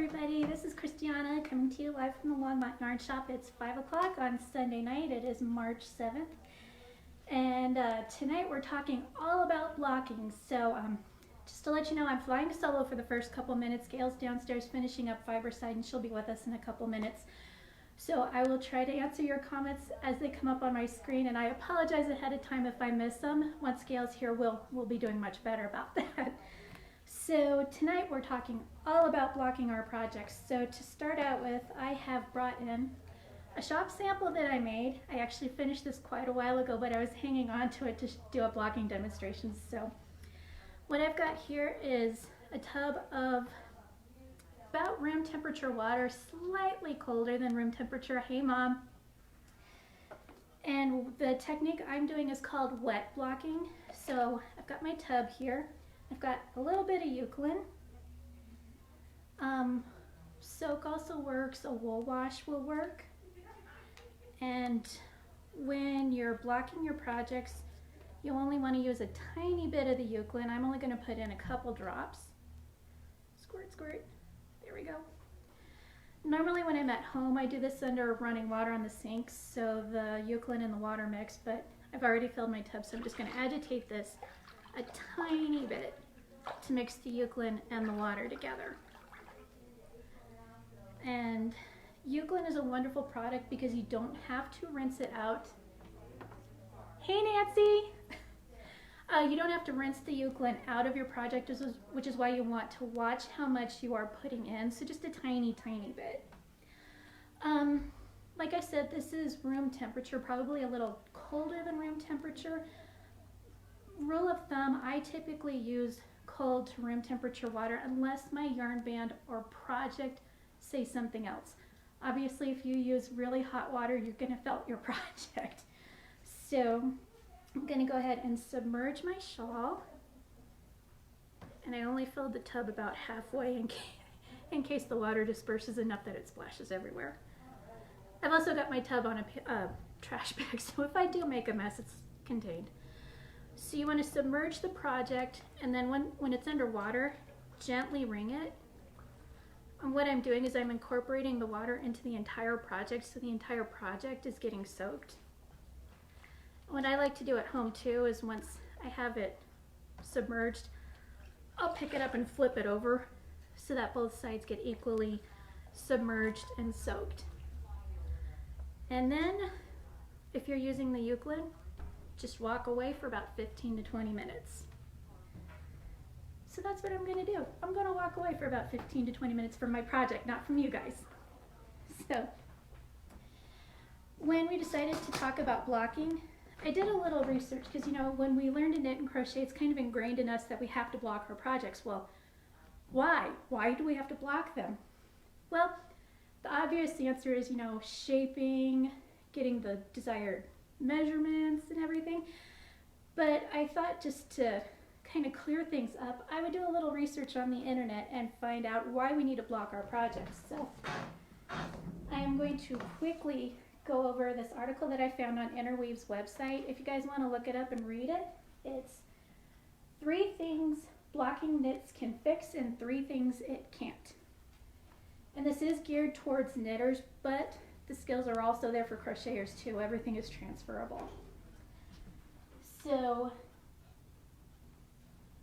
everybody, this is Christianna coming to you live from the Longmont yarn shop. It's 5 o'clock on Sunday night. It is March 7th. And tonight we're talking all about blocking. So just to let you know, I'm flying solo for the first couple minutes. Gail's downstairs finishing up fiber side and she'll be with us in a couple minutes. So I will try to answer your comments as they come up on my screen, and I apologize ahead of time if I miss them. Once Gail's here, we'll be doing much better about that. So tonight we're talking all about blocking our projects. So to start out with, I have brought in a shop sample that I made. I actually finished this quite a while ago, but I was hanging on to it to do a blocking demonstration. So what I've got here is a tub of about room temperature water, slightly colder than room temperature. Hey Mom. And the technique I'm doing is called wet blocking. So I've got my tub here. I've got a little bit of eucalyptus. Soak also works, a wool wash will work. And when you're blocking your projects, you only want to use a tiny bit of the eucalyptus. I'm only going to put in a couple drops. Squirt, squirt. There we go. Normally when I'm at home, I do this under running water on the sink, so the eucalyptus and the water mix, but I've already filled my tub, so I'm just going to agitate this a tiny bit to mix the eucalyptus and the water together. And eucalyptus is a wonderful product because you don't have to rinse it out. Hey Nancy! You don't have to rinse the eucalyptus out of your project, which is why you want to watch how much you are putting in, so just a tiny, tiny bit. Like I said, this is room temperature, probably a little colder than room temperature. Rule of thumb, I typically use cold to room temperature water unless my yarn band or project say something else. Obviously, if you use really hot water, you're going to felt your project. So I'm going to go ahead and submerge my shawl. And I only filled the tub about halfway in case the water disperses enough that it splashes everywhere. I've also got my tub on a trash bag, so if I do make a mess, it's contained. So you want to submerge the project, and then when it's underwater, gently wring it. And what I'm doing is I'm incorporating the water into the entire project, so the entire project is getting soaked. What I like to do at home too is once I have it submerged, I'll pick it up and flip it over so that both sides get equally submerged and soaked. And then if you're using the eucalyptus, just walk away for about 15 to 20 minutes. So that's what I'm going to do. I'm going to walk away for about 15 to 20 minutes from my project, not from you guys. So when we decided to talk about blocking, I did a little research because, you know, when we learn to knit and crochet, it's kind of ingrained in us that we have to block our projects. Well, why? Why do we have to block them? Well, the obvious answer is, you know, shaping, getting the desired measurements and everything. But I thought just to kind of clear things up, I would do a little research on the internet and find out why we need to block our projects. So I am going to quickly go over this article that I found on Interweave's website. If you guys want to look it up and read it, it's 3 things blocking knits can fix and 3 things it can't. And this is geared towards knitters, but the skills are also there for crocheters too. Everything is transferable. So,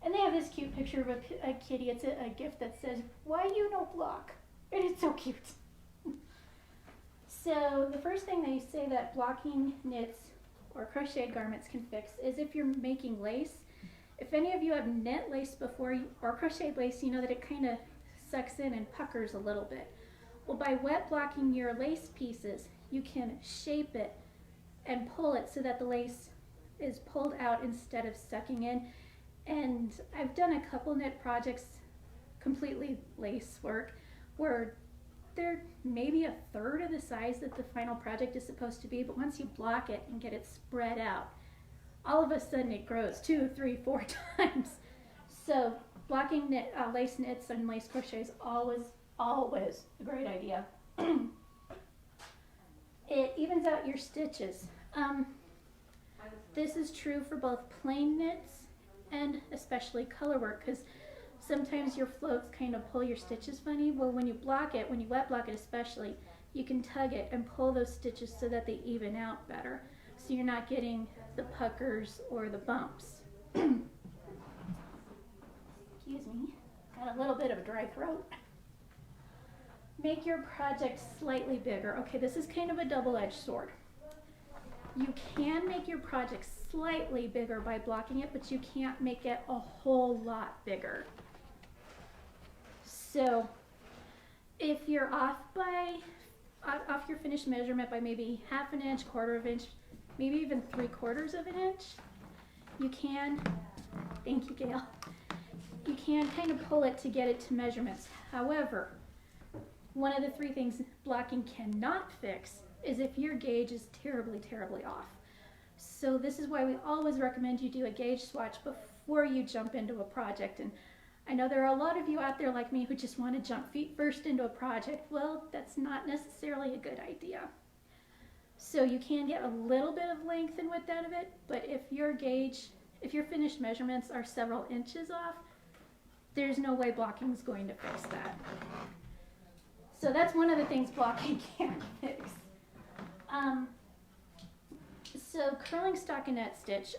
and they have this cute picture of a kitty. It's a gift that says, "Why you no block?" And it's so cute. So the first thing they say that blocking knits or crocheted garments can fix is if you're making lace. If any of you have knit lace before or crocheted lace, you know that it kind of sucks in and puckers a little bit. Well, by wet blocking your lace pieces, you can shape it and pull it so that the lace is pulled out instead of sucking in. And I've done a couple knit projects, completely lace work, where they're maybe a third of the size that the final project is supposed to be, but once you block it and get it spread out, all of a sudden it grows 2, 3, 4 times. So blocking lace knits and lace crochet is always a great idea. It evens out your stitches. This is true for both plain knits and especially color work, because sometimes your floats kind of pull your stitches funny. Well, when you block it, when you wet block it especially, you can tug it and pull those stitches so that they even out better. So you're not getting the puckers or the bumps. Excuse me, got a little bit of a dry throat. Make your project slightly bigger. Okay, this is kind of a double-edged sword. You can make your project slightly bigger by blocking it, but you can't make it a whole lot bigger. So if you're off your finished measurement by maybe half an inch, quarter of an inch, maybe even 3/4 of an inch, you can, thank you Gail, you can kind of pull it to get it to measurements. However, one of the 3 things blocking cannot fix is if your gauge is terribly, terribly off. So this is why we always recommend you do a gauge swatch before you jump into a project. And I know there are a lot of you out there like me who just want to jump feet first into a project. Well, that's not necessarily a good idea. So you can get a little bit of length and width out of it, but if your finished measurements are several inches off, there's no way blocking is going to fix that. So that's one of the things blocking can't fix. So curling stockinette stitch.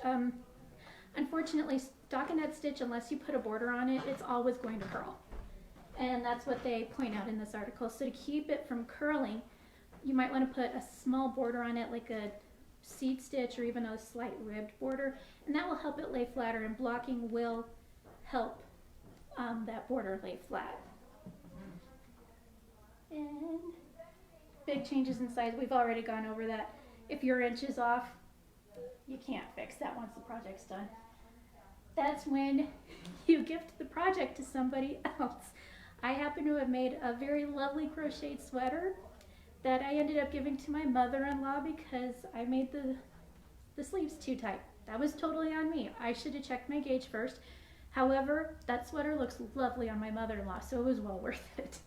Unfortunately, stockinette stitch, unless you put a border on it, it's always going to curl. And that's what they point out in this article. So to keep it from curling, you might want to put a small border on it, like a seed stitch or even a slight ribbed border, and that will help it lay flatter, and blocking will help that border lay flat. And big changes in size, we've already gone over that. If your inch is off, you can't fix that once the project's done. That's when you gift the project to somebody else. I happen to have made a very lovely crocheted sweater that I ended up giving to my mother-in-law because I made the sleeves too tight. That was totally on me. I should have checked my gauge first. However, that sweater looks lovely on my mother-in-law, so it was well worth it.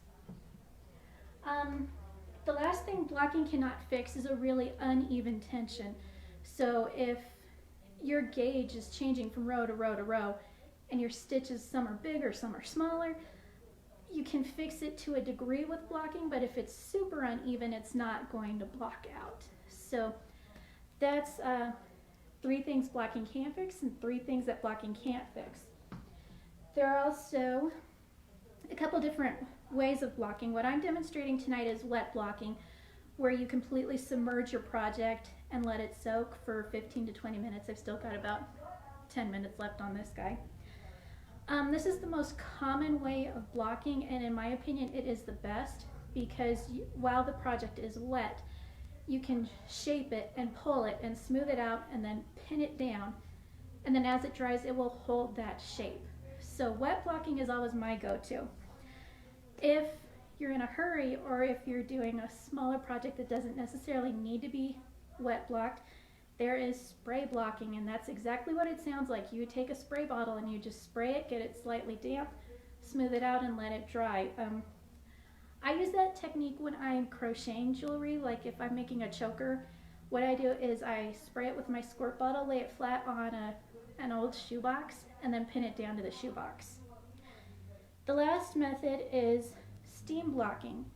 The last thing blocking cannot fix is a really uneven tension. So if your gauge is changing from row to row to row, and your stitches, some are bigger, some are smaller, you can fix it to a degree with blocking, but if it's super uneven, it's not going to block out. So that's 3 things blocking can fix and 3 things that blocking can't fix. There are also a couple different ways of blocking. What I'm demonstrating tonight is wet blocking, where you completely submerge your project and let it soak for 15 to 20 minutes. I've still got about 10 minutes left on this guy. This is the most common way of blocking, and in my opinion it is the best, because while the project is wet, you can shape it and pull it and smooth it out and then pin it down, and then as it dries it will hold that shape. So wet blocking is always my go-to. If you're in a hurry, or if you're doing a smaller project that doesn't necessarily need to be wet blocked, there is spray blocking, and that's exactly what it sounds like. You take a spray bottle and you just spray it, get it slightly damp, smooth it out, and let it dry. I use that technique when I'm crocheting jewelry, like if I'm making a choker. What I do is I spray it with my squirt bottle, lay it flat on an old shoebox, and then pin it down to the shoebox. The last method is steam blocking.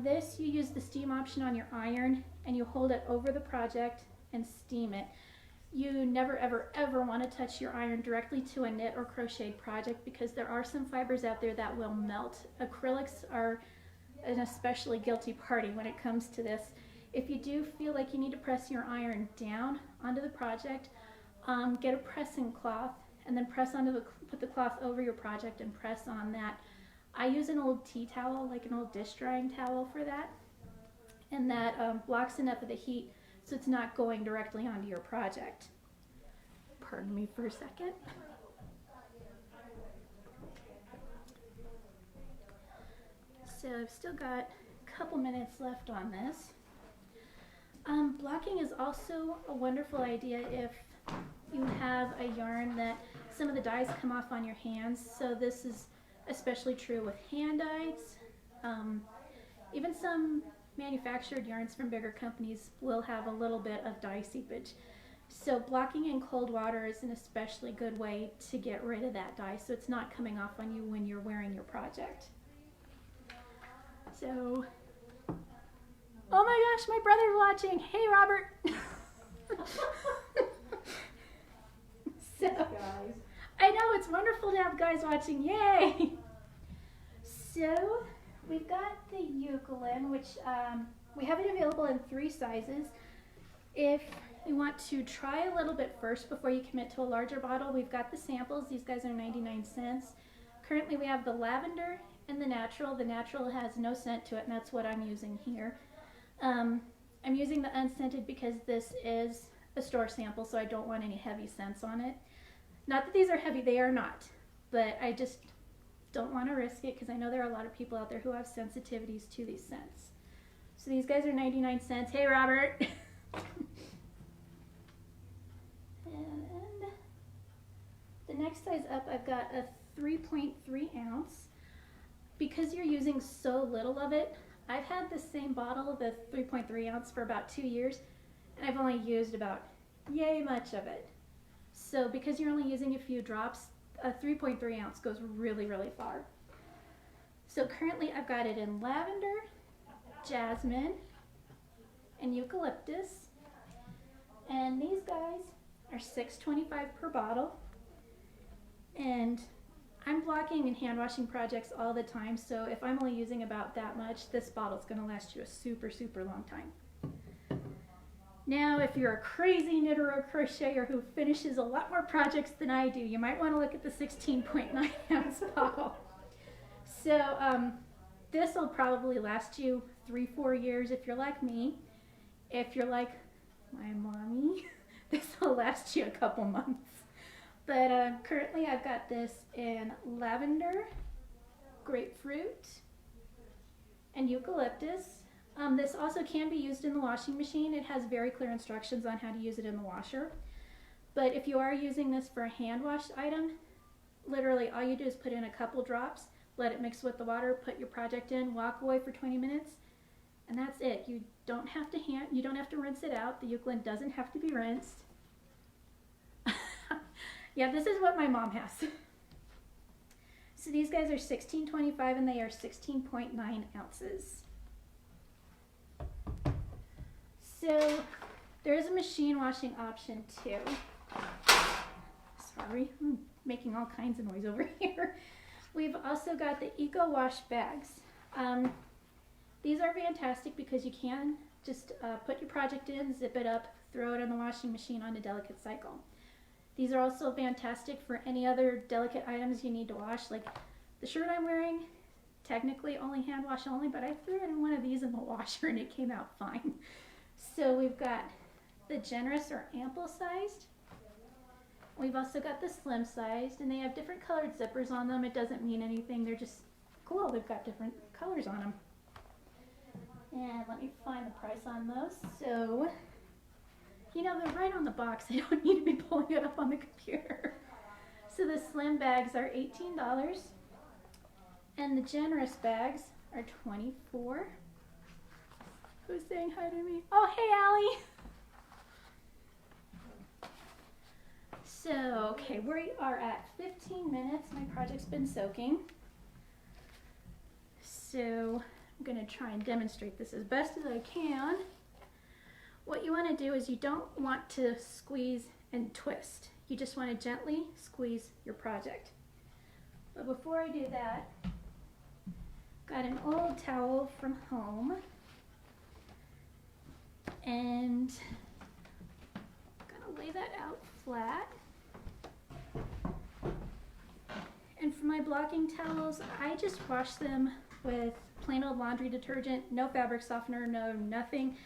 This, you use the steam option on your iron and you hold it over the project and steam it. You never ever ever want to touch your iron directly to a knit or crocheted project, because there are some fibers out there that will melt. Acrylics are an especially guilty party when it comes to this. If you do feel like you need to press your iron down onto the project, get a pressing cloth and then put the cloth over your project and press on that. I use an old tea towel, like an old dish drying towel for that, and that blocks enough of the heat so it's not going directly onto your project. Pardon me for a second. So I've still got a couple minutes left on this. Blocking is also a wonderful idea if you have a yarn that some of the dyes come off on your hands. So this is especially true with hand dyes. Even some manufactured yarns from bigger companies will have a little bit of dye seepage. So blocking in cold water is an especially good way to get rid of that dye so it's not coming off on you when you're wearing your project. So, oh my gosh, my brother's watching. Hey, Robert. So, Guys. I know, it's wonderful to have guys watching. Yay! So, we've got the eucalypt, which we have it available in 3 sizes. If you want to try a little bit first before you commit to a larger bottle, we've got the samples. These guys are 99 cents. Currently, we have the lavender and the natural. The natural has no scent to it, and that's what I'm using here. I'm using the unscented because this is a store sample, so I don't want any heavy scents on it. Not that these are heavy, they are not, but I just don't want to risk it because I know there are a lot of people out there who have sensitivities to these scents. So these guys are 99 cents. Hey, Robert. And the next size up, I've got a 3.3 ounce. Because you're using so little of it, I've had the same bottle, the 3.3 ounce, for about 2 years, and I've only used about yay much of it. So because you're only using a few drops, a 3.3 ounce goes really, really far. So currently I've got it in lavender, jasmine, and eucalyptus. And these guys are $6.25 per bottle. And I'm blocking and hand washing projects all the time, so if I'm only using about that much, this bottle's going to last you a super, super long time. Now, if you're a crazy knitter or crocheter who finishes a lot more projects than I do, you might want to look at the 16.9 ounce bottle. So this will probably last you 3-4 years if you're like me. If you're like my mommy, this will last you a couple months. But currently I've got this in lavender, grapefruit, and eucalyptus. This also can be used in the washing machine. It has very clear instructions on how to use it in the washer. But if you are using this for a hand wash item, literally all you do is put in a couple drops, let it mix with the water, put your project in, walk away for 20 minutes, and that's it. You don't have to rinse it out. The eucalypt doesn't have to be rinsed. Yeah, this is what my mom has. So these guys are $16.25 and they are 16.9 ounces. So there is a machine washing option too. Sorry, I'm making all kinds of noise over here. We've also got the Eco Wash bags. These are fantastic because you can just put your project in, zip it up, throw it in the washing machine on a delicate cycle. These are also fantastic for any other delicate items you need to wash. Like the shirt I'm wearing, technically only hand wash only, but I threw it in one of these in the washer and it came out fine. So we've got the generous or ample sized. We've also got the slim sized, and they have different colored zippers on them. It doesn't mean anything, they're just cool. They've got different colors on them. And let me find the price on those. So, you know, they're right on the box. I don't need to be pulling it up on the computer. So the slim bags are $18, and the generous bags are $24. Who's saying hi to me? Oh, hey, Allie. So, okay, we are at 15 minutes. My project's been soaking. So I'm going to try and demonstrate this as best as I can. What you want to do is you don't want to squeeze and twist. You just want to gently squeeze your project. But before I do that, got an old towel from home. And I'm gonna lay that out flat. And for my blocking towels, I just wash them with plain old laundry detergent, no fabric softener, no nothing.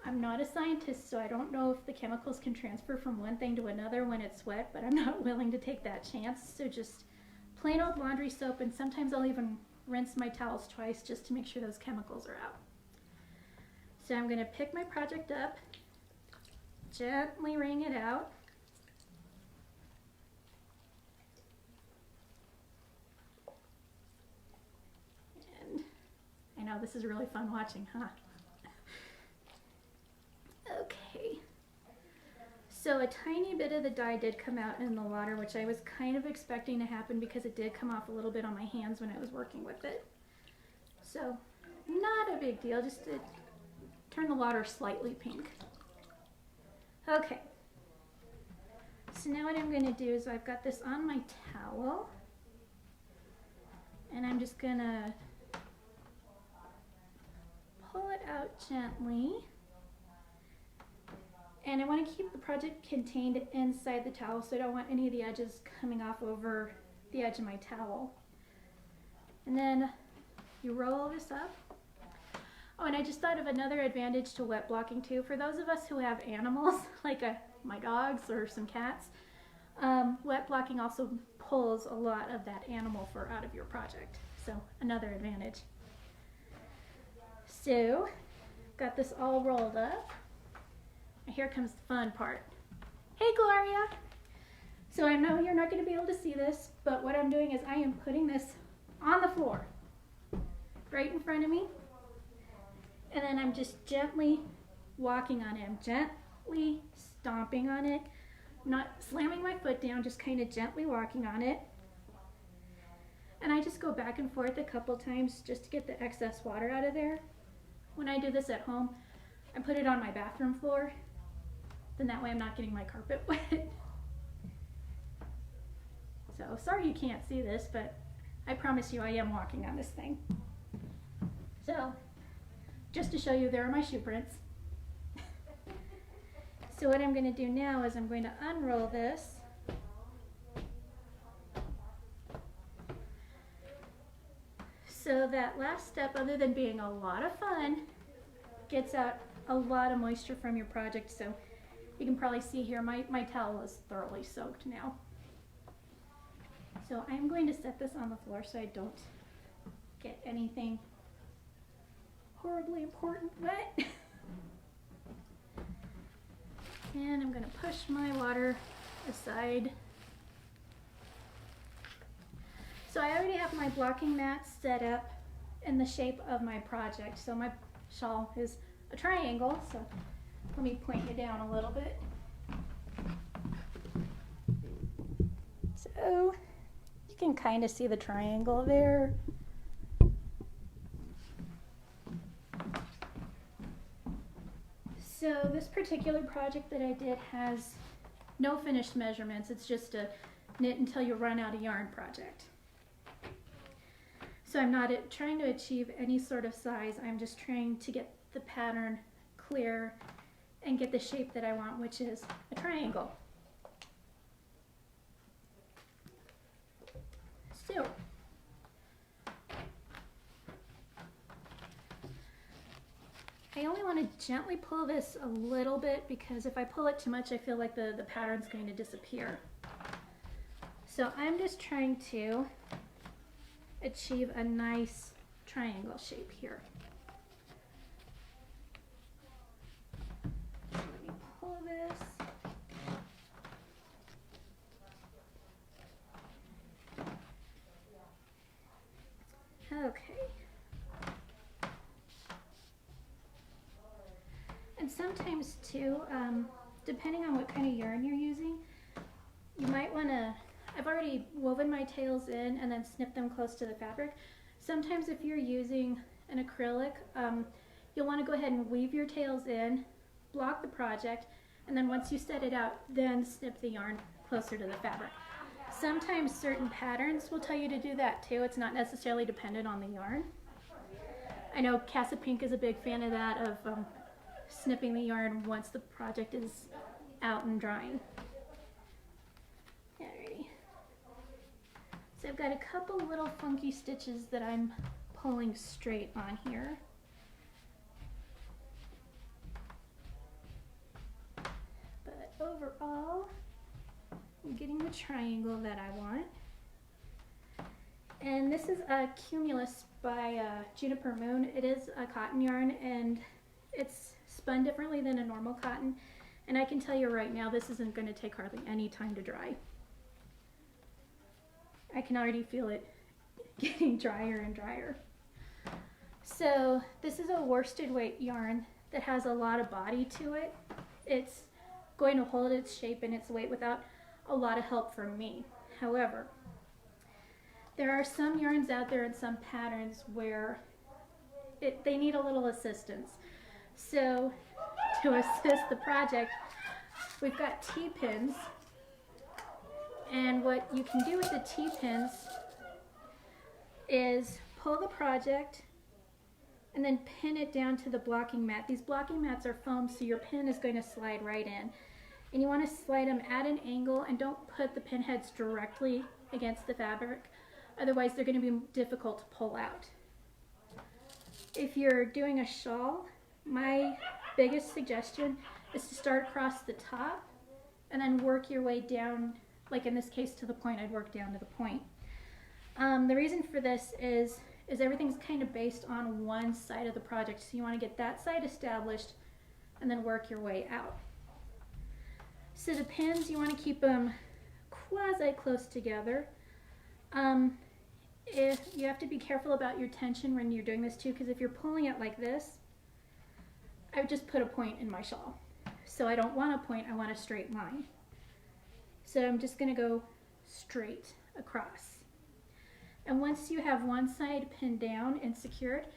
I'm not a scientist, so I don't know if the chemicals can transfer from one thing to another when it's wet, but I'm not willing to take that chance. So just plain old laundry soap, and sometimes I'll even rinse my towels twice just to make sure those chemicals are out. So I'm going to pick my project up, gently wring it out. And I know this is really fun watching, huh? Okay. So So a tiny bit of the dye did come out in the water, which I was kind of expecting to happen because it did come off a little bit on my hands when I was working with it. So not a big deal, just to turn the water slightly pink. Okay, so now what I'm going to do is I've got this on my towel, and I'm just going to pull it out gently. And I want to keep the project contained inside the towel, so I don't want any of the edges coming off over the edge of my towel. And then you roll this up. Oh, and I just thought of another advantage to wet blocking too. For those of us who have animals, like my dogs or some cats, wet blocking also pulls a lot of that animal fur out of your project. So another advantage. So, got this all rolled up. Here comes the fun part. Hey Gloria! So I know you're not going to be able to see this, but what I'm doing is I am putting this on the floor, right in front of me. And then I'm just gently walking on it. I'm gently stomping on it. I'm not slamming my foot down, just kind of gently walking on it. And I just go back and forth a couple times just to get the excess water out of there. When I do this at home, I put it on my bathroom floor. Then that way I'm not getting my carpet wet. So sorry you can't see this, but I promise you I am walking on this thing. So just to show you, there are my shoe prints. So what I'm going to do now is I'm going to unroll this. So that last step, other than being a lot of fun, gets out a lot of moisture from your project. So you can probably see here my towel is thoroughly soaked now. So I'm going to set this on the floor so I don't get anything horribly important wet. And I'm going to push my water aside. So I already have my blocking mat set up in the shape of my project. So my shawl is a triangle, so let me point you down a little bit. So you can kind of see the triangle there. So this particular project that I did has no finished measurements. It's just a knit until you run out of yarn project. So I'm not trying to achieve any sort of size. I'm just trying to get the pattern clear and get the shape that I want, which is a triangle. So I only want to gently pull this a little bit because if I pull it too much, I feel like the pattern's going to disappear. So I'm just trying to achieve a nice triangle shape here. Let me pull this. Okay. And sometimes too, depending on what kind of yarn you're using, you might want to, I've already woven my tails in and then snipped them close to the fabric. Sometimes if you're using an acrylic, you'll want to go ahead and weave your tails in, block the project, and then once you set it out, then snip the yarn closer to the fabric. Sometimes certain patterns will tell you to do that too. It's not necessarily dependent on the yarn. I know Casa Pink is a big fan of that, of snipping the yarn once the project is out and drying. Alrighty. So I've got a couple little funky stitches that I'm pulling straight on here. But overall, I'm getting the triangle that I want. And this is a Cumulus by Juniper Moon. It is a cotton yarn and it's spun differently than a normal cotton. And I can tell you right now, this isn't going to take hardly any time to dry. I can already feel it getting drier and drier. So this is a worsted weight yarn that has a lot of body to it. It's going to hold its shape and its weight without a lot of help from me. However, there are some yarns out there and some patterns where they need a little assistance. So to assist the project, we've got T-pins, and what you can do with the T-pins is pull the project and then pin it down to the blocking mat. These blocking mats are foam, so your pin is going to slide right in. And you want to slide them at an angle, and don't put the pin heads directly against the fabric, otherwise they're going to be difficult to pull out. If you're doing a shawl, my biggest suggestion is to start across the top and then work your way down, like in this case to the point. I'd work down to the point. The reason for this is everything's kind of based on one side of the project, so you want to get that side established and then work your way out. So the pins, you want to keep them quasi close together. If you have to be careful about your tension when you're doing this too, because if you're pulling it like this, I would just put a point in my shawl. So I don't want a point, I want a straight line. So I'm just going to go straight across. And once you have one side pinned down and secured,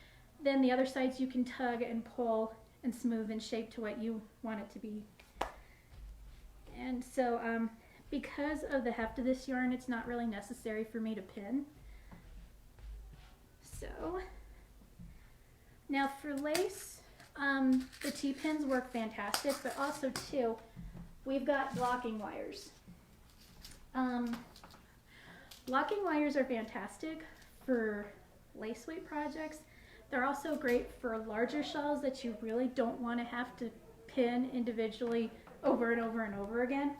then the other sides you can tug and pull and smooth and shape to what you want it to be. And so because of the heft of this yarn, it's not really necessary for me to pin. So now for lace, the T-pins work fantastic, but also too, we've got blocking wires. Blocking wires are fantastic for lace weight projects. They're also great for larger shawls that you really don't want to have to pin individually over and over and over again.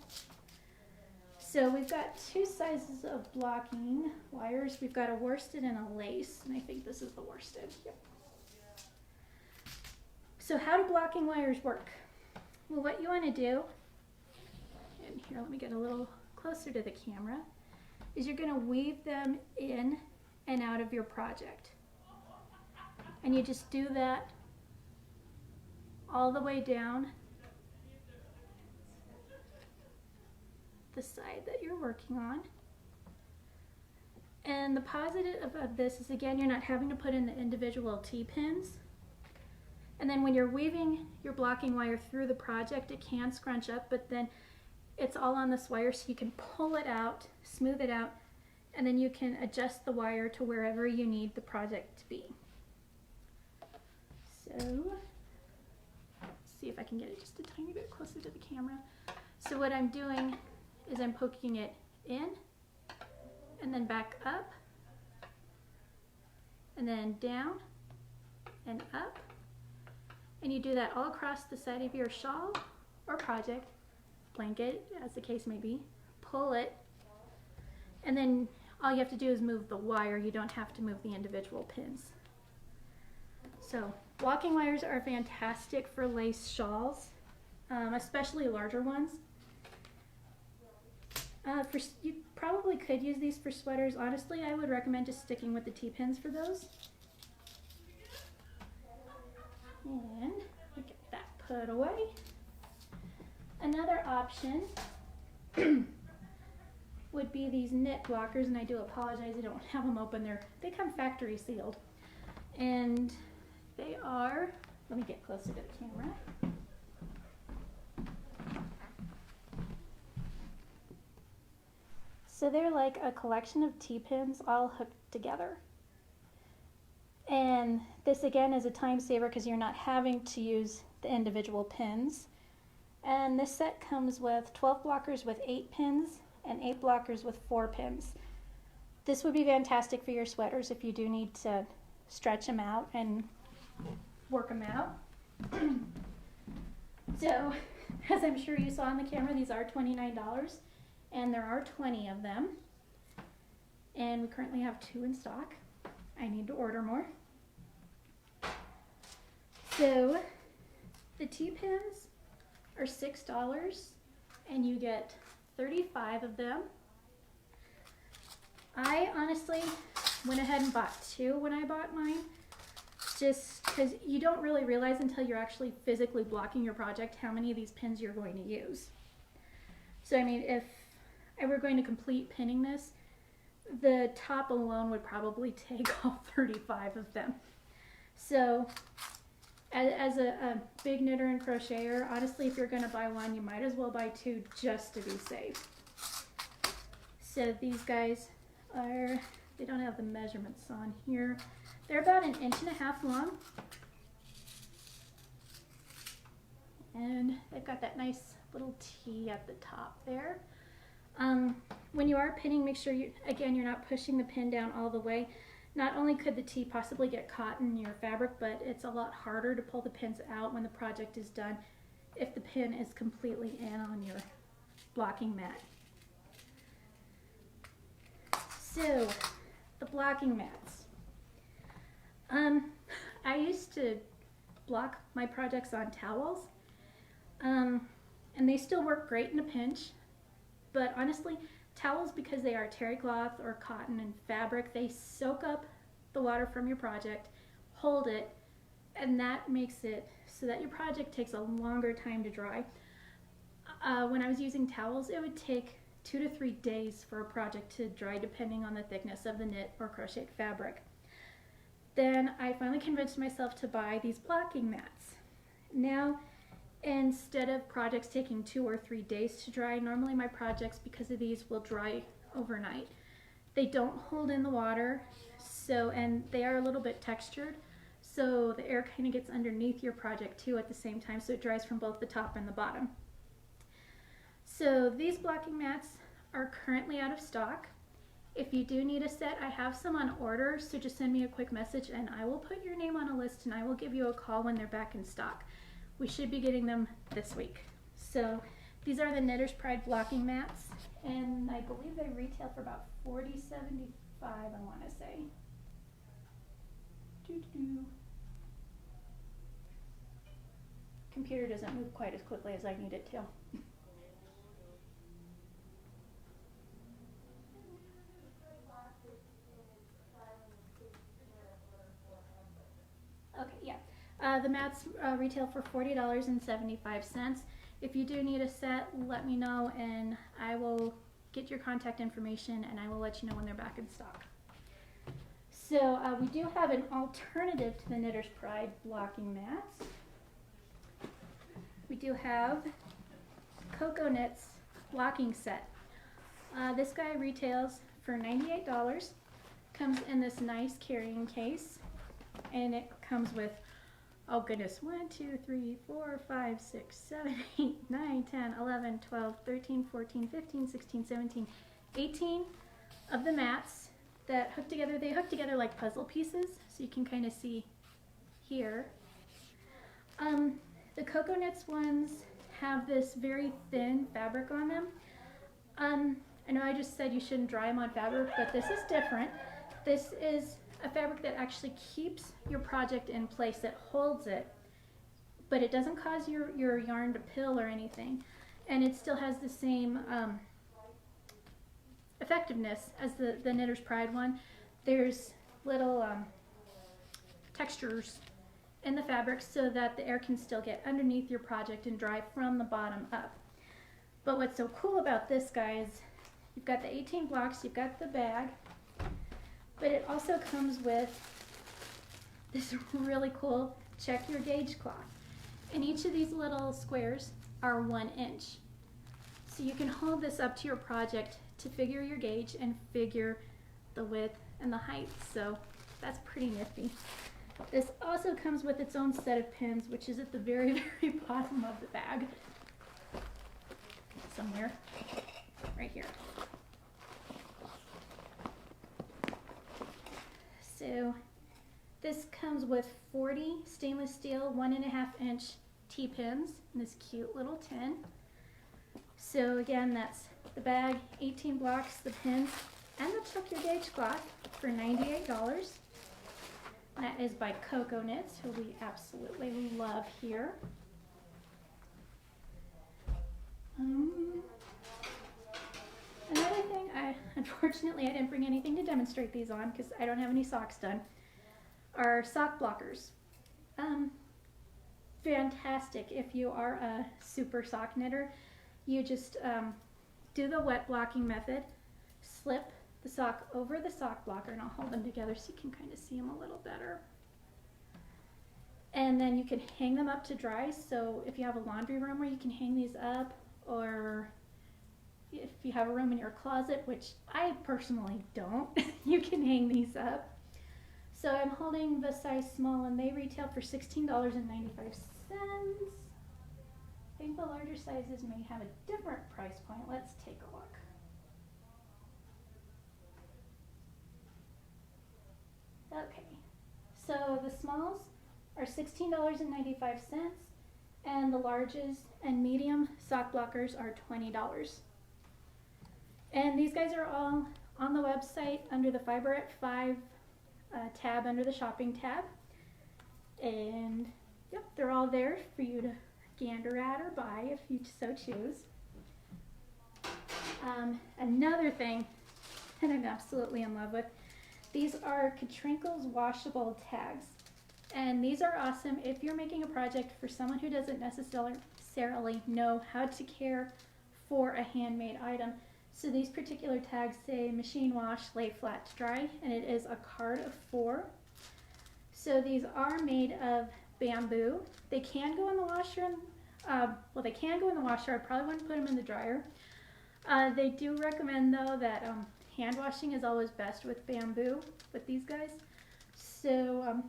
So we've got two sizes of blocking wires. We've got a worsted and a lace, and I think this is the worsted. Yep. So how do blocking wires work? Well, what you want to do, and here let me get a little closer to the camera, is you're going to weave them in and out of your project. And you just do that all the way down the side that you're working on. And the positive of this is, again, you're not having to put in the individual T-pins. And then when you're weaving your blocking wire through the project, it can scrunch up, but then it's all on this wire, so you can pull it out, smooth it out, and then you can adjust the wire to wherever you need the project to be. So, let's see if I can get it just a tiny bit closer to the camera. So what I'm doing is I'm poking it in, and then back up, and then down, and up. And you do that all across the side of your shawl or project, blanket, as the case may be. Pull it, and then all you have to do is move the wire. You don't have to move the individual pins. So blocking wires are fantastic for lace shawls, especially larger ones. You probably could use these for sweaters. Honestly, I would recommend just sticking with the T-pins for those. And we get that put away. Another option would be these knit blockers, and I do apologize, I don't have them open. They come factory sealed. And they are, let me get closer to the camera. So they're like a collection of T-pins all hooked together. And this again is a time saver because you're not having to use the individual pins. And this set comes with 12 blockers with 8 pins and 8 blockers with 4 pins. This would be fantastic for your sweaters if you do need to stretch them out and work them out. So, as I'm sure you saw on the camera, these are $29, and there are 20 of them. And we currently have 2 in stock. I need to order more. So, the T-pins are $6, and you get 35 of them. I honestly went ahead and bought 2 when I bought mine, just because you don't really realize until you're actually physically blocking your project how many of these pins you're going to use. So I mean, if I were going to complete pinning this, the top alone would probably take all 35 of them. So as a big knitter and crocheter, honestly, if you're going to buy one, you might as well buy two just to be safe. So these guys are, they don't have the measurements on here. They're about 1.5 inches long. And they've got that nice little T at the top there. When you are pinning, make sure you're not pushing the pin down all the way. Not only could the T possibly get caught in your fabric, but it's a lot harder to pull the pins out when the project is done if the pin is completely in on your blocking mat. So, the blocking mats. I used to block my projects on towels, and they still work great in a pinch, but honestly, towels, because they are terry cloth or cotton and fabric, they soak up the water from your project, hold it, and that makes it so that your project takes a longer time to dry. When I was using towels, it would take 2 to 3 days for a project to dry depending on the thickness of the knit or crocheted fabric. Then I finally convinced myself to buy these blocking mats. Now, instead of projects taking 2 or 3 days to dry, normally my projects, because of these, will dry overnight. They don't hold in the water, and they are a little bit textured, so the air kind of gets underneath your project too at the same time, so it dries from both the top and the bottom. So these blocking mats are currently out of stock. If you do need a set, I have some on order, so just send me a quick message and I will put your name on a list and I will give you a call when they're back in stock. We should be getting them this week. So these are the Knitter's Pride blocking mats, and I believe they retail for about $40.75, I want to say. Computer doesn't move quite as quickly as I need it to. Okay, yeah. The mats retail for $40.75. If you do need a set, let me know and I will get your contact information and I will let you know when they're back in stock. So we do have an alternative to the Knitter's Pride blocking mats. We do have Stockinette's blocking set. This guy retails for $98. Comes in this nice carrying case, and it comes with, oh goodness, 1, 2, 3, 4, 5, 6, 7, 8, 9, 10, 11, 12, 13, 14, 15, 16, 17, 18 of the mats that hook together. They hook together like puzzle pieces, so you can kind of see here. The Stockinette's ones have this very thin fabric on them. I know I just said you shouldn't dry them on fabric, but this is different. This is a fabric that actually keeps your project in place. It holds it, but it doesn't cause your yarn to pill or anything. And it still has the same effectiveness as the Knitter's Pride one. There's little textures in the fabric so that the air can still get underneath your project and dry from the bottom up. But what's so cool about this, guys, you've got the 18 blocks, you've got the bag, but it also comes with this really cool check your gauge cloth. And each of these little squares are 1 inch. So you can hold this up to your project to figure your gauge and figure the width and the height. So that's pretty nifty. This also comes with its own set of pins, which is at the very, very bottom of the bag. Somewhere. Right here. So this comes with 40 stainless steel 1.5 inch T-pins in this cute little tin. So again, that's the bag, 18 blocks, the pins, and the check your gauge cloth for $98. That is by Stockinette, who we absolutely love here. Another thing, unfortunately I didn't bring anything to demonstrate these on because I don't have any socks done. are sock blockers. Fantastic if you are a super sock knitter. You just do the wet blocking method, slip the sock over the sock blocker, and I'll hold them together so you can kind of see them a little better. And then you can hang them up to dry. So if you have a laundry room where you can hang these up, or if you have a room in your closet, which I personally don't, you can hang these up. So I'm holding the size small, and they retail for $16.95. I think the larger sizes may have a different price point. Let's take a look. Okay, so the smalls are $16.95, and the larges and medium sock blockers are $20. And these guys are all on the website under the Fiber at 5 tab under the shopping tab. And yep, they're all there for you to gander at or buy if you so choose. Another thing that I'm absolutely in love with, these are Katrinkle's Washable Tags. And these are awesome if you're making a project for someone who doesn't necessarily know how to care for a handmade item. So these particular tags say machine wash, lay flat to dry, and it is a card of 4. So these are made of bamboo. They can go in the washer, well, they can go in the washer. I probably wouldn't put them in the dryer. They do recommend though that hand washing is always best with bamboo with these guys. So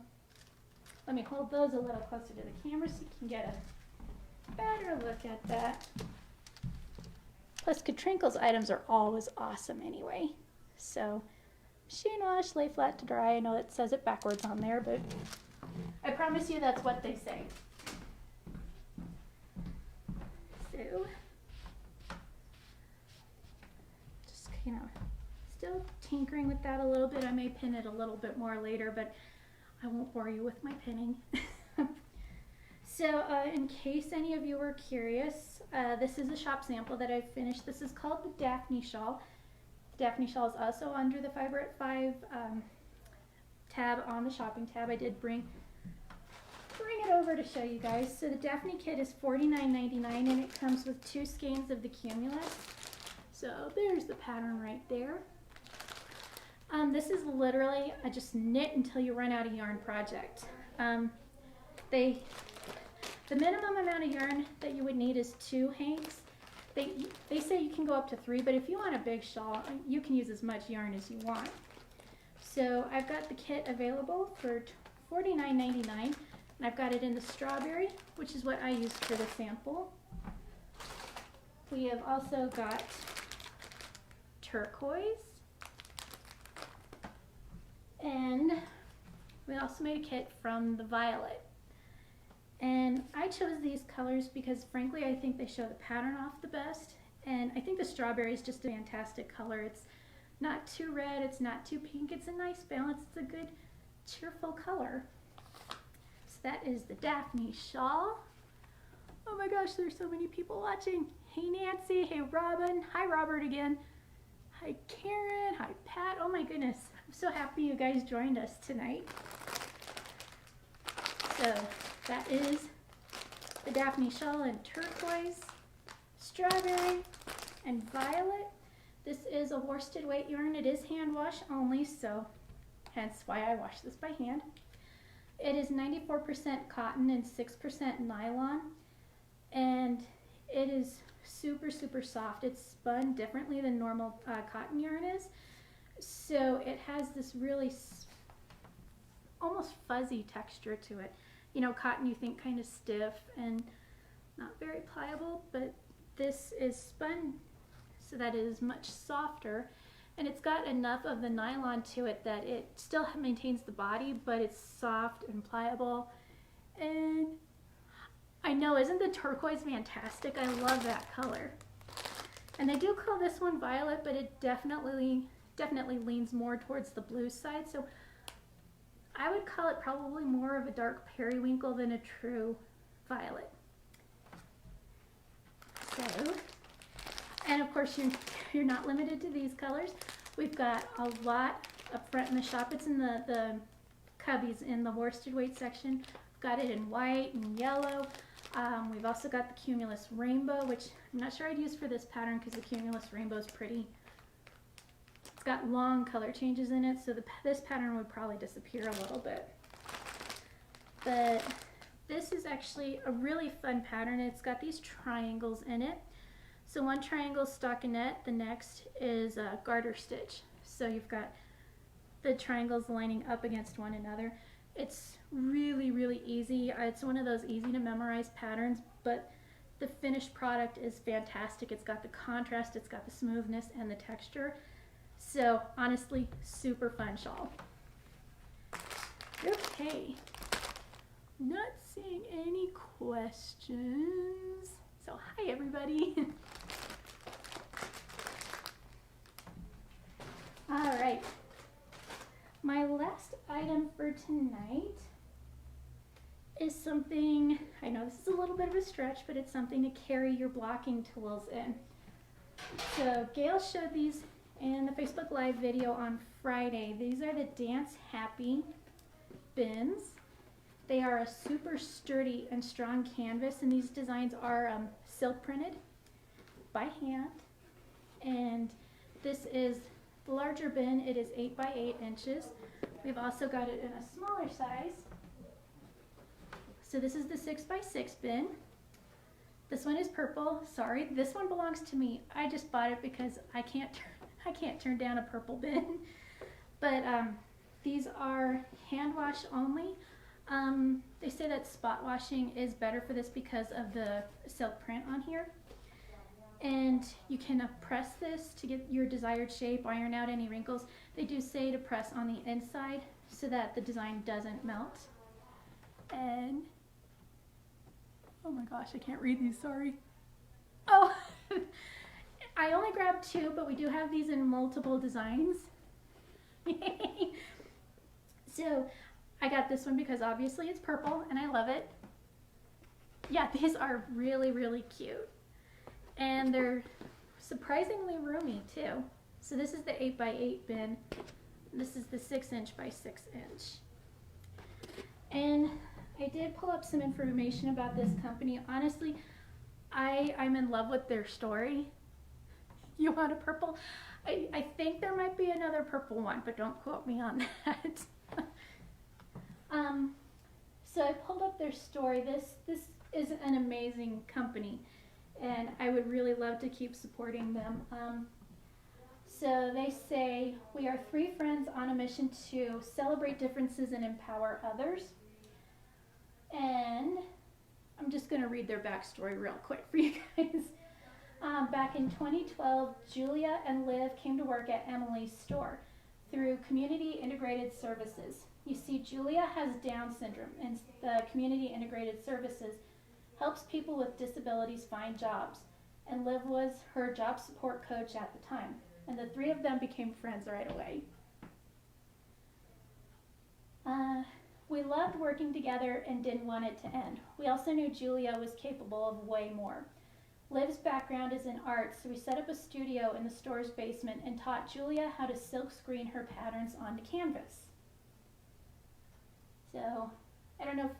let me hold those a little closer to the camera so you can get a better look at that. Plus, Katrinkle's items are always awesome anyway. So, machine wash, lay flat to dry. I know it says it backwards on there, but I promise you that's what they say. So, just kind of still tinkering with that a little bit. I may pin it a little bit more later, but I won't bore you with my pinning. So in case any of you were curious, this is a shop sample that I've finished. This is called the Daphne Shawl. The Daphne Shawl is also under the Fiber at 5 tab on the shopping tab. I did bring it over to show you guys. So the Daphne kit is $49.99, and it comes with 2 skeins of the cumulus. So there's the pattern right there. This is literally a just knit until you run out of yarn project. The minimum amount of yarn that you would need is 2 hanks. They say you can go up to 3, but if you want a big shawl, you can use as much yarn as you want. So I've got the kit available for $49.99, and I've got it in the strawberry, which is what I used for the sample. We have also got turquoise, and we also made a kit from the violet. And I chose these colors because frankly I think they show the pattern off the best, and I think the strawberry is just a fantastic color. It's not too red, it's not too pink, it's a nice balance, it's a good cheerful color. So that is the Daphne Shawl. Oh my gosh, there's so many people watching. Hey Nancy, hey Robin, hi Robert again, hi Karen, hi Pat. Oh my goodness, I'm so happy you guys joined us tonight. So that is the Daphne Shawl in turquoise, strawberry, and violet. This is a worsted weight yarn. It is hand wash only, so hence why I wash this by hand. It is 94% cotton and 6% nylon, and it is super, super soft. It's spun differently than normal cotton yarn is, so it has this really almost fuzzy texture to it. You know, cotton you think kind of stiff and not very pliable, but this is spun so that it is much softer, and it's got enough of the nylon to it that it still maintains the body, but it's soft and pliable. And I know, isn't the turquoise fantastic? I love that color. And they do call this one violet, but it definitely leans more towards the blue side, so I would call it probably more of a dark periwinkle than a true violet. So, and of course you're not limited to these colors. We've got a lot up front in the shop. It's in the cubbies in the worsted weight section. We've got it in white and yellow. We've also got the Cumulus Rainbow, which I'm not sure I'd use for this pattern because the Cumulus Rainbow is pretty. It's got long color changes in it, so this pattern would probably disappear a little bit. But this is actually a really fun pattern. It's got these triangles in it. So one triangle is stockinette, the next is a garter stitch. So you've got the triangles lining up against one another. It's really, really easy. It's one of those easy to memorize patterns, but the finished product is fantastic. It's got the contrast, it's got the smoothness and the texture. So honestly, super fun shawl. Okay, not seeing any questions. So hi everybody. All right. My last item for tonight is something, I know this is a little bit of a stretch, but it's something to carry your blocking tools in. So Gail showed these in the Facebook Live video on Friday. These are the Dance Happy bins. They are a super sturdy and strong canvas, and these designs are silk printed by hand. And this is the larger bin. It is 8 by 8 inches. We've also got it in a smaller size. So this is the 6 by 6 bin. This one is purple. Sorry, this one belongs to me. I just bought it because I can't turn down a purple bin. But these are hand wash only. They say that spot washing is better for this because of the silk print on here. And you can press this to get your desired shape, iron out any wrinkles. They do say to press on the inside so that the design doesn't melt. And, oh my gosh, I can't read these, sorry. Oh, I only grabbed 2, but we do have these in multiple designs. So I got this one because obviously it's purple and I love it. Yeah, these are really, really cute. And they're surprisingly roomy too. So this is the 8 by 8 bin. This is the 6 inch by 6 inch. And I did pull up some information about this company. Honestly, I'm in love with their story. You want a purple? I think there might be another purple one, but don't quote me on that. So I pulled up their story. This is an amazing company, and I would really love to keep supporting them. So they say, we are 3 friends on a mission to celebrate differences and empower others. And I'm just going to read their backstory real quick for you guys. Back in 2012, Julia and Liv came to work at Emily's store through Community Integrated Services. You see, Julia has Down syndrome, and the Community Integrated Services helps people with disabilities find jobs. And Liv was her job support coach at the time. And the 3 of them became friends right away. We loved working together and didn't want it to end. We also knew Julia was capable of way more. Liv's background is in art, so we set up a studio in the store's basement and taught Julia how to silk screen her patterns onto canvas. So, I don't know if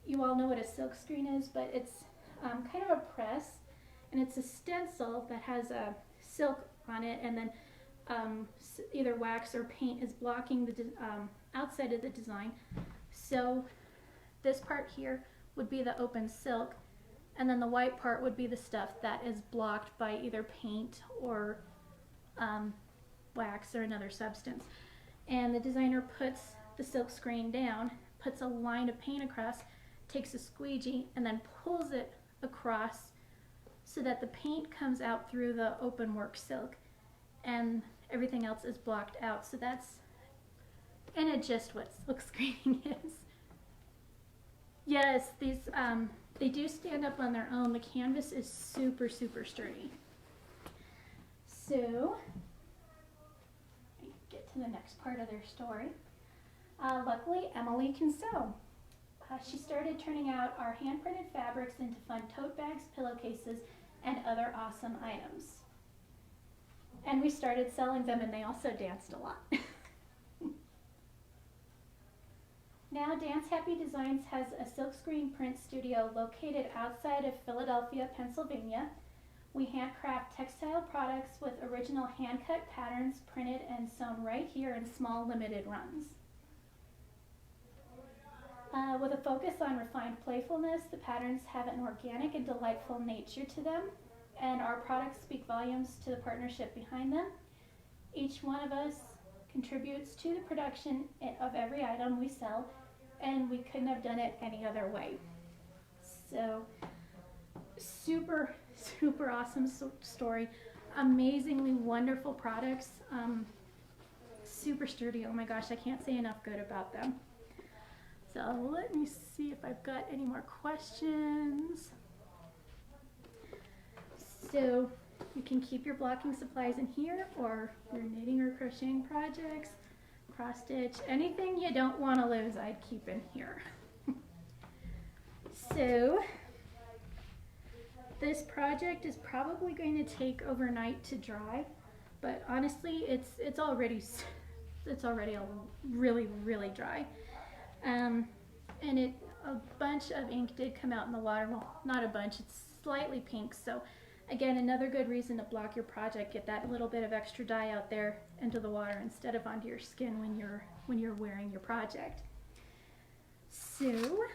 you all know what a silk screen is, but it's kind of a press, and it's a stencil that has a silk on it, and then either wax or paint is blocking the outside of the design. So this part here would be the open silk, and then the white part would be the stuff that is blocked by either paint or wax or another substance. And the designer puts the silk screen down, puts a line of paint across, takes a squeegee, and then pulls it across so that the paint comes out through the open work silk and everything else is blocked out. So that's in a gist what silk screening is. Yes, these they do stand up on their own. The canvas is super, super sturdy. So, get to the next part of their story. Luckily, Emily can sew. She started turning out our hand-printed fabrics into fun tote bags, pillowcases, and other awesome items. And we started selling them, and they also danced a lot. Now Dance Happy Designs has a silkscreen print studio located outside of Philadelphia, Pennsylvania. We handcraft textile products with original hand-cut patterns printed and sewn right here in small limited runs. With a focus on refined playfulness, the patterns have an organic and delightful nature to them, and our products speak volumes to the partnership behind them. Each one of us contributes to the production of every item we sell, and we couldn't have done it any other way. So, super, super awesome story. Amazingly wonderful products. Super sturdy. Oh my gosh, I can't say enough good about them. So let me see if I've got any more questions. So you can keep your blocking supplies in here, or your knitting or crocheting projects, cross stitch, anything you don't want to lose, I'd keep in here. So this project is probably going to take overnight to dry, but honestly, it's already really, really dry. And a bunch of ink did come out in the water. Well, not a bunch, it's slightly pink. So again, another good reason to block your project. Get that little bit of extra dye out there into the water instead of onto your skin when you're wearing your project. So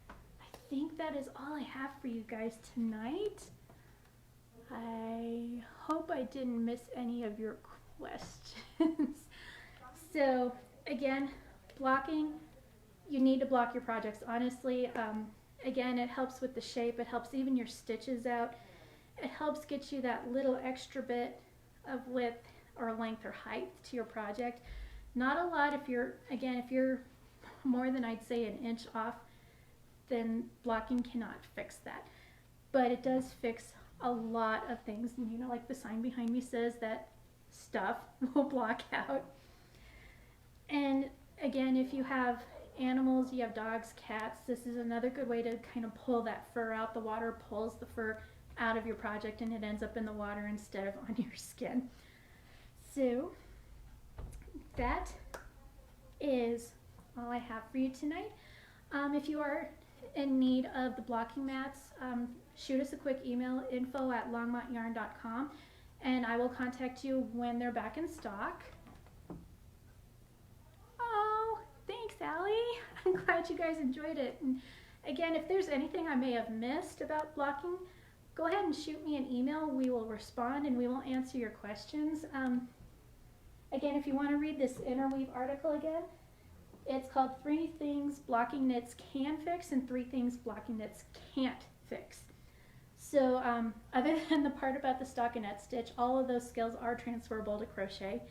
I think that is all I have for you guys tonight. I hope I didn't miss any of your questions. So again, blocking, you need to block your projects, honestly. Again, it helps with the shape, it helps even your stitches out, it helps get you that little extra bit of width or length or height to your project. Not a lot if you're more than, I'd say, an inch off, then blocking cannot fix that. But it does fix a lot of things, you know, like the sign behind me says that stuff will block out. And again, if you have animals, you have dogs, cats, this is another good way to kind of pull that fur out. The water pulls the fur out of your project and it ends up in the water instead of on your skin. So that is all I have for you tonight. If you are in need of the blocking mats, shoot us a quick email, info@longmontyarn.com, and I will contact you when they're back in stock. Oh, thanks, Allie. I'm glad you guys enjoyed it. And again, if there's anything I may have missed about blocking, go ahead and shoot me an email. We will respond and we will answer your questions. Again, if you want to read this interweave article again, it's called 3 Things Blocking Knits Can Fix and 3 Things Blocking Knits Can't Fix. So other than the part about the stockinette stitch, all of those skills are transferable to crochet.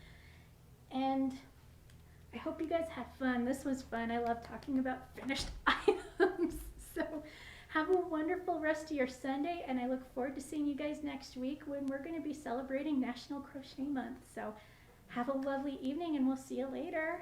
And I hope you guys had fun. This was fun. I love talking about finished items. So have a wonderful rest of your Sunday, and I look forward to seeing you guys next week when we're going to be celebrating National Crochet Month. So have a lovely evening, and we'll see you later.